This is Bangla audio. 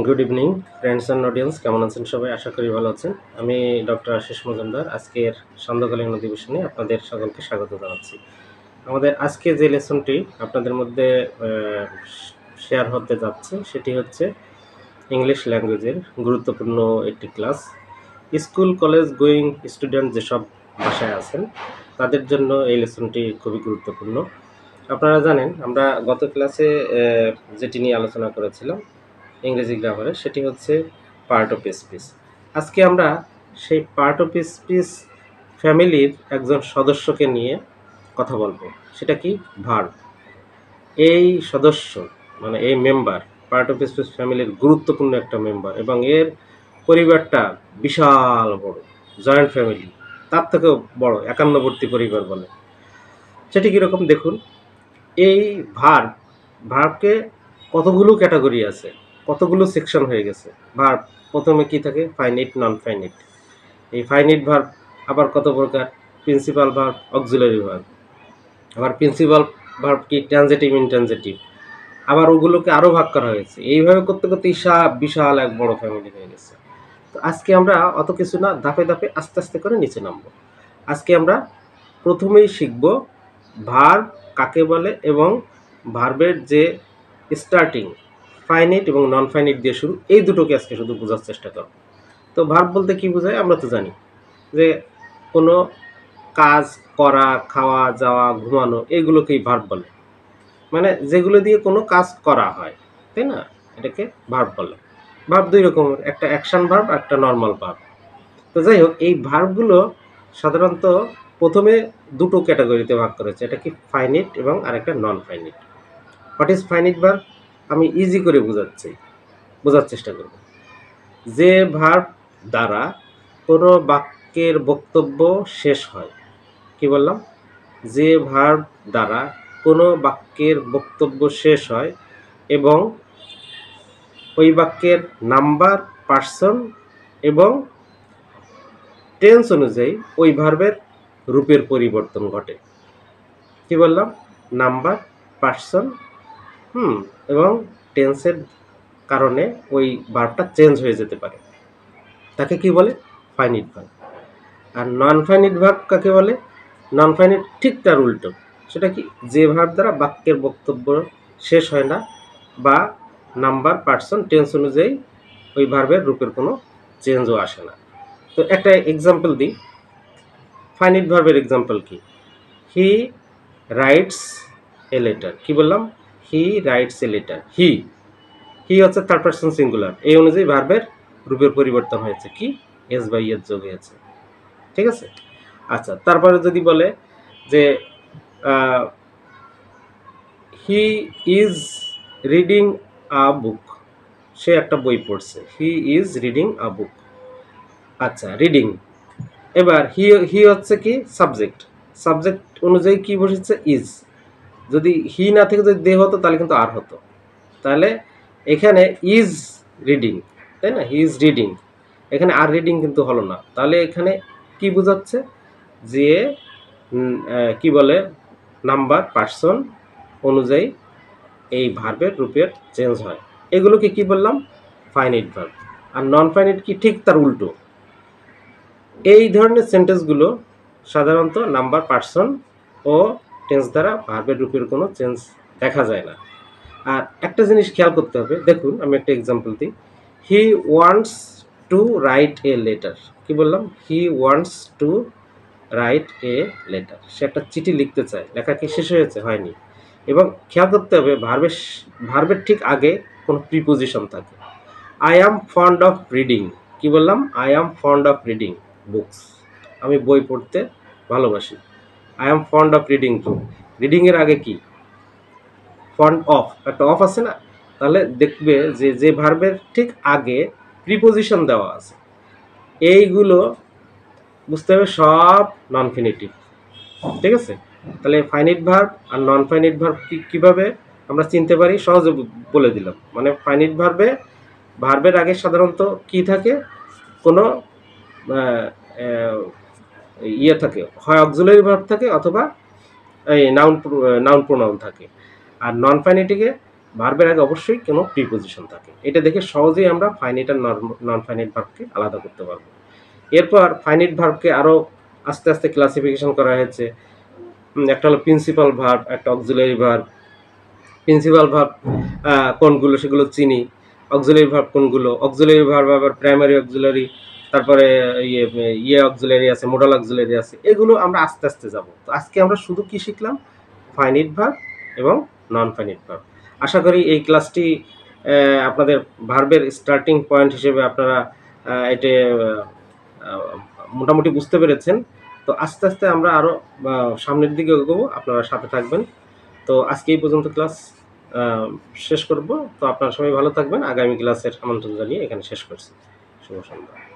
Good evening friends and audience, কেমন আছেন সবাই? আশা করি ভালো আছেন। আমি ডক্টর আশিস মজুমদার আজকের সান্ধ্যকালীন অধিবেশনে আপনাদের সকলকে স্বাগত জানাচ্ছি। আমাদের আজকে যে লেসনটি আপনাদের মধ্যে শেয়ার হতে যাচ্ছে সেটি হচ্ছে ইংলিশ ল্যাঙ্গুয়েজের গুরুত্বপূর্ণ একটি class. School college going student যেসব বাসায় আছেন তাদের জন্য এই লেসনটি খুবই গুরুত্বপূর্ণ। আপনারা জানেন আমরা গত ক্লাসে যেটি নিয়ে আলোচনা করেছিলাম ইংরেজি গ্রামারে, সেটি হচ্ছে পার্ট অফ স্পিচ। আজকে আমরা সেই পার্ট অফ স্পিচ ফ্যামিলির একজন সদস্যকে নিয়ে কথা বলবো। সেটা কি? ভার্ব। এই সদস্য মানে এই মেম্বার পার্ট অফ স্পিচ ফ্যামিলির গুরুত্বপূর্ণ একটা মেম্বার, এবং এর পরিবারটা বিশাল বড়, জয়েন্ট ফ্যামিলি, তার থেকেও বড়, একান্নবর্তী পরিবার বলে। সেটি কীরকম দেখুন। এই ভার্বকে কতগুলো ক্যাটাগরি আছে, কতগুলো সেকশন হয়ে গেছে। ভার্ব প্রথমে কি থাকে? Finite, non finite. এই ফাইনিট ভার্ব আবার কত প্রকার? Principal verb, auxiliary verb. আবার প্রিন্সিপাল ভার্ব কি? Transitive, intransitive. আবার ওগুলোকে আরও ভাগ করা হয়েছে। এইভাবে করতে করতে বিশাল এক বড় ফ্যামিলি হয়ে গেছে। তো আজকে আমরা অত কিছু না, ধাপে ধাপে আস্তে আস্তে করে নিচে নামবো। আজকে আমরা প্রথমেই শিখব ভার্ব কাকে বলে, এবং ভার্বের যে স্টার্টিং ফাইনিট এবং নন ফাইনিট দিয়ে শুরু, এই দুটোকে আজকে শুধু বোঝার চেষ্টা করব। তো ভার্ব বলতে কি বোঝায়? আমরা তো জানি যে কোনো কাজ করা, খাওয়া, যাওয়া, ঘুমানো, এগুলোকেই ভার্ব বলে। মানে যেগুলো দিয়ে কোনো কাজ করা হয়, তাই না? এটাকে ভার্ব বলে। ভার্ব দুই রকমের, একটা অ্যাকশন ভার্ব, একটা নর্মাল ভার্ব। তো যাই হোক, এই ভার্বগুলো সাধারণত প্রথমে দুটো ক্যাটাগরিতে ভাগ করেছে। এটা কি? ফাইনিট এবং আরেকটা non finite. What is finite verb? আমি ইজি করে বোঝার চেষ্টা করব। যে ভার্ব দ্বারা কোনো বাক্যের বক্তব্য শেষ হয়। কি বললাম? যে ভার্ব দ্বারা কোনো বাক্যের বক্তব্য শেষ হয় এবং ওই বাক্যের নাম্বার, পার্সন এবং টেন্স অনুযায়ী ওই ভার্বের রূপের পরিবর্তন ঘটে। কি বললাম? নাম্বার, পার্সন এবং টেন্সের কারণে ওই ভার্বটা চেঞ্জ হয়ে যেতে পারে। তাকে কি বলে? Finite verb. আর নন ফাইনিট ভার্ব কাকে বলে? নন ফাইনিট ঠিক তার উল্টো। সেটা কি? যে ভার্ব দ্বারা বাক্যের বক্তব্য শেষ হয় না বা নাম্বার, পার্সন, টেন্স অনুযায়ী ওই ভার্বের রূপের কোনো চেঞ্জও আসে না। তো একটা এক্সাম্পল দিই। ফাইনিট ভার্বের এক্সাম্পল কি? He writes A letter. কি বললাম? He writes a letter. হি হচ্ছে থার্ড পারসন সিঙ্গুলার, এই অনুযায়ী ভার্বের রূপের পরিবর্তন হয়েছে। কি? এস বাই এস যোগ হয়েছে। ঠিক আছে? আচ্ছা, তারপরে যদি বলে যে হি ইজ রিডিং আ বুক, সে একটা বই পড়ছে। হি ইজ রিডিং আ বুক। আচ্ছা, রিডিং। এবার হি হচ্ছে কি? সাবজেক্ট অনুযায়ী কি বসেছে? ইজ। যদি হি না থেকে যদি দে হতো তাহলে কিন্তু আর হতো। তাহলে এখানে ইজ রিডিং, তাই না? He is reading. এখানে আর রিডিং কিন্তু হলো না। তাহলে এখানে কি বোঝাচ্ছে? যে কি বলে, নাম্বার, পার্সন অনুযায়ী এই ভার্বের রূপের চেঞ্জ হয়। এগুলোকে কি বললাম? Finite verb. আর নন ফাইনিট কি? ঠিক তার উল্টো। এই ধরনের সেন্টেন্সগুলো সাধারণত নাম্বার, পার্সন ও টেন্স দ্বারা ভার্বের রূপের কোনো চেঞ্জ দেখা যায় না। আর একটা জিনিস খেয়াল করতে হবে। দেখুন, আমি একটা এক্সাম্পল দিই। He wants to write a letter. কি বললাম? He wants to write a letter. সে একটা চিঠি লিখতে চায়। লেখা কি শেষ হয়েছে? হয়নি। এবং খেয়াল করতে হবে ভার্বের ঠিক আগে কোনো প্রিপোজিশন থাকে। I am fond of reading. কি বললাম? I am fond of reading books. আমি বই পড়তে ভালোবাসি। I am fond of reading book. রিডিংয়ের আগে কি? ফন্ড অফ, একটা অফ আছে না? তাহলে দেখবে যে ভার্বের ঠিক আগে প্রিপোজিশন দেওয়া আছে, এইগুলো বুঝতে হবে সব নন ফিনিটিভ। ঠিক আছে? তাহলে ফাইনিট ভার্ব আর নন ফাইনিট ভার্ব কীভাবে আমরা চিনতে পারি? সহজে বলে দিলাম। মানে ফাইনিট ভার্বের আগে সাধারণত কি থাকে? কোনো ইয়ে থাকে, হয় অক্সিলারি ভার্ব থাকে অথবা এই নাউন প্রোনাউন থাকে। আর নন ফাইনিটিকে ভার্বের আগে অবশ্যই কোনো প্রিপোজিশন থাকে। এটা দেখে সহজেই আমরা ফাইনাইট আর নন ফাইনাইট ভার্বকে আলাদা করতে পারবো। এরপর ফাইনাইট ভার্বকে আরো আস্তে, আস্তে ক্লাসিফিকেশন করা হয়েছে। একটা হলো প্রিন্সিপাল ভার্ব, একটা অক্সিলারি ভার্ব। প্রিন্সিপাল ভার্ব কোনগুলো সেগুলো চিনি। অক্সিলারি ভার্ব কোনগুলো? অক্সিলারি ভার্ব আবার প্রাইমারি অক্সিলারি, তারপরে অক্সিলারি আছে, মোডাল অক্সিলারি আছে। এগুলো আমরা আস্তে, আস্তে যাব। তো আজকে আমরা শুধু কি শিখলাম? ফাইনাইট ভার্ব এবং নন ফাইনাইট ভার্ব। আশা করি এই ক্লাসটি আপনাদের ভার্বের স্টার্টিং পয়েন্ট হিসেবে আপনারা এটা মোটামুটি বুঝতে পেরেছেন। তো আস্তে, আস্তে আমরা আরো সামনের দিকে এগোবো। আপনারা সাথে থাকবেন। তো আজকে এই পর্যন্ত ক্লাস আ শেষ করব। তো আপনারা সবাই ভালো থাকবেন। আগামী ক্লাসের আমন্ত্রণ জানিয়ে এখানে শেষ করছি। শুভ সন্ধ্যা।